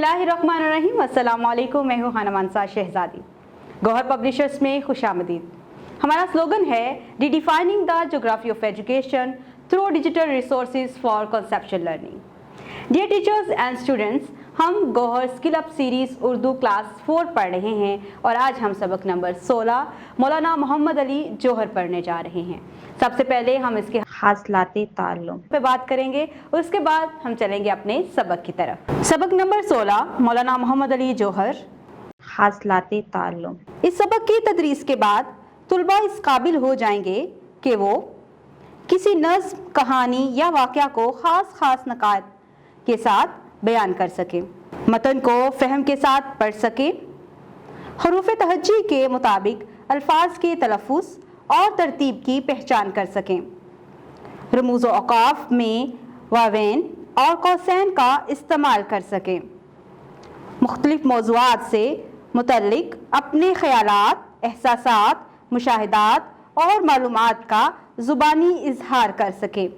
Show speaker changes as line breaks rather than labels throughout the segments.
बिस्मिल्लाहिर्रहमानिर्रहीम। अस्सलामुअलैकुम। मैं हूँ हाना मंसा शहजादी। गौहर पब्लिशर्स में खुशामदीद। हमारा स्लोगन है redefining the geography of education through digital resources for conceptual learning. Dear teachers and students, हम Gauhar skill up series Urdu class 4 पढ़ रहे हैं और आज हम सबक नंबर 16 मौलाना मोहम्मद अली जौहर पढ़ने जा रहे हैं। सबसे पहले हम इसके हासिलाते ताल्लुम पे बात करेंगे और उसके बाद हम चलेंगे अपने सबक की तरफ। सबक नंबर 16 मौलाना मोहम्मद अली जौहर, हासिलाते ताल्लुम। इस सबक की तदरीस के बाद तुलबा इस काबिल हो जाएंगे कि वो किसी नज़्म, कहानी या वाक़या को ख़ास नकात के साथ बयान कर सकें, मतन को फ़हम के साथ पढ़ सकें, हरूफ तहज्जी के मुताबिक अल्फाज के तलफ़ुज़ और तरतीब की पहचान कर सकें, रमूज़ व औक़ाफ़ में वावेन और कौसैन का इस्तेमाल कर सकें, मुख्तलिफ मौज़ूआत से मुतल्लिक़ अपने ख़यालात, एहसासात, मुशाहिदात और मालूमात का ज़ुबानी इजहार कर सकें,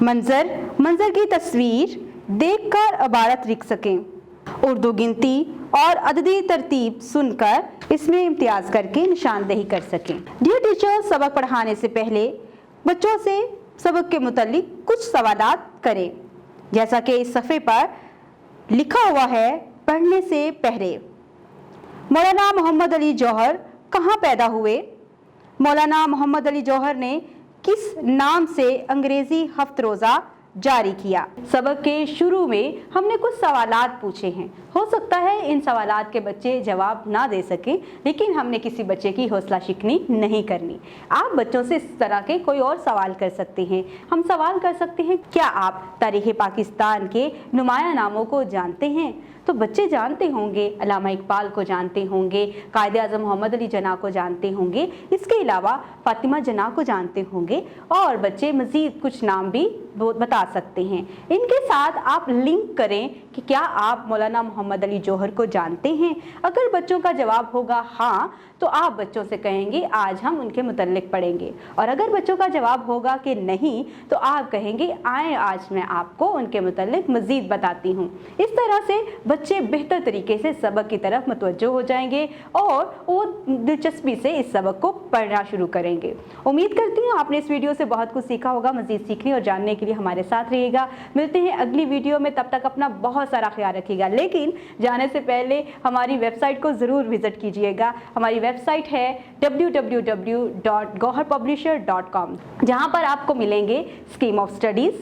मंज़र की तस्वीर देखकर इबारत लिख सकें, उर्दू गिनती और अददी तरतीब सुनकर इसमें इम्तियाज़ करके निशानदेही कर सकें। डियर टीचर्स, सबक पढ़ाने से पहले बच्चों से सबक के मुतालिक कुछ सवालात करें, जैसा कि इस सफ़े पर लिखा हुआ है। पढ़ने से पहले मौलाना मोहम्मद अली जौहर कहाँ पैदा हुए? मौलाना मोहम्मद अली जौहर ने किस नाम से अंग्रेज़ी हफ्त रोज़ा जारी किया? सबक के शुरू में हमने कुछ सवालात पूछे हैं। हो सकता है इन सवालात के बच्चे जवाब ना दे सकें, लेकिन हमने किसी बच्चे की हौसला शिकनी नहीं करनी। आप बच्चों से इस तरह के कोई और सवाल कर सकते हैं। हम सवाल कर सकते हैं, क्या आप तारीख़ पाकिस्तान के नुमाया नामों को जानते हैं? तो बच्चे जानते होंगे, अल्लामा इकबाल को जानते होंगे, कायद-ए-आज़म मोहम्मद अली जना को जानते होंगे, इसके अलावा फातिमा जना को जानते होंगे और बच्चे मज़ीद कुछ नाम भी बता सकते हैं। इनके साथ आप लिंक करें कि क्या आप मौलाना मोहम्मद अली जौहर को जानते हैं? अगर बच्चों का जवाब होगा हाँ, तो आप बच्चों से कहेंगे आज हम उनके मुतल्लिक पढ़ेंगे, और अगर बच्चों का जवाब होगा कि नहीं, तो आप कहेंगे आए आज मैं आपको उनके मुतल्लिक मज़ीद बताती हूँ। इस तरह से बच्चे बेहतर तरीके से सबक की तरफ मुतवज्जो हो जाएंगे और वो दिलचस्पी से इस सबक को पढ़ना शुरू करेंगे। उम्मीद करती हूँ आपने इस वीडियो से बहुत कुछ सीखा होगा। मज़ीद सीखने और जानने के लिए हमारे साथ रहिएगा। मिलते हैं अगली वीडियो में, तब तक अपना बहुत सारा ख्याल रखिएगा। लेकिन जाने से पहले हमारी वेबसाइट को ज़रूर विज़िट कीजिएगा। हमारी वेबसाइट है www.gauharpublisher.com, जहाँ पर आपको मिलेंगे scheme of studies,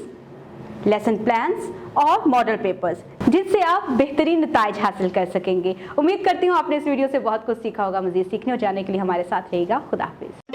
lesson plans और मॉडल पेपर्स, जिससे आप बेहतरीन नताइज हासिल कर सकेंगे। उम्मीद करती हूँ आपने इस वीडियो से बहुत कुछ सीखा होगा। मज़ीद सीखने और जानने के लिए हमारे साथ रहिएगा। खुदा हाफिज़।